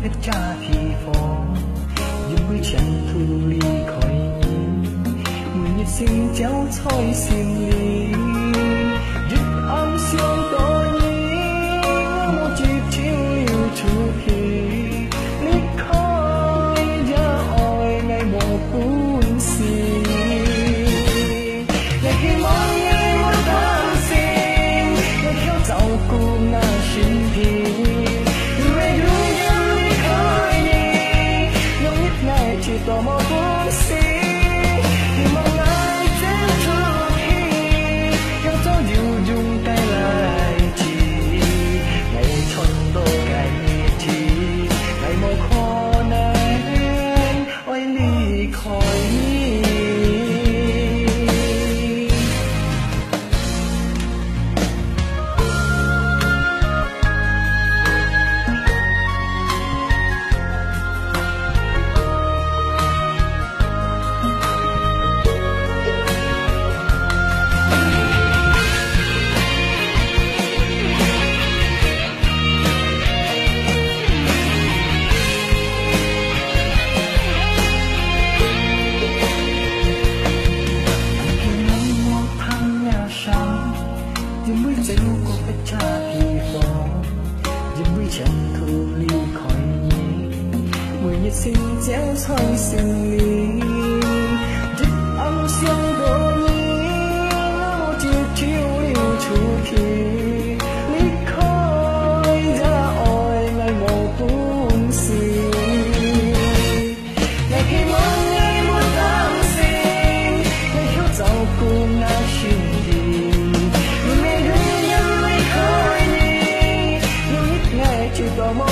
hết cha thì phò nhưng mới chẳng thu ly khỏi mùi nhiệt sinh cháu thôi xin ly rực ấm siêu tôi một chiếc chiếu liều chu kỳ lít khói giá oi ngày một cuốn xì ngày khi mỗi ngày một tháng xin ngày khéo giàu cùng na xin thì người đuôi nhau đi khói nhỉ nhưng ít ngày chỉ tò mò cuốn xì thì mong ai sẽ cho khi nhau cho dù dùng tay lại chỉ ngày chọn đôi ngày chỉ ngày một khó nên ôi ly khỏi nhưng mới dấu có phải cha thì phò nhưng mới chẳng thu ly khỏi nhé mùi nhiệt sinh dẻo xoay sinh ly rực ấm siêu đôi một chiếc chiếu liều chu kỳ lít khói ra oi ngày một cuốn xì ngày khi mỗi ngày một tháng sinh ngày khéo giàu cùng na xin chỉ tò mò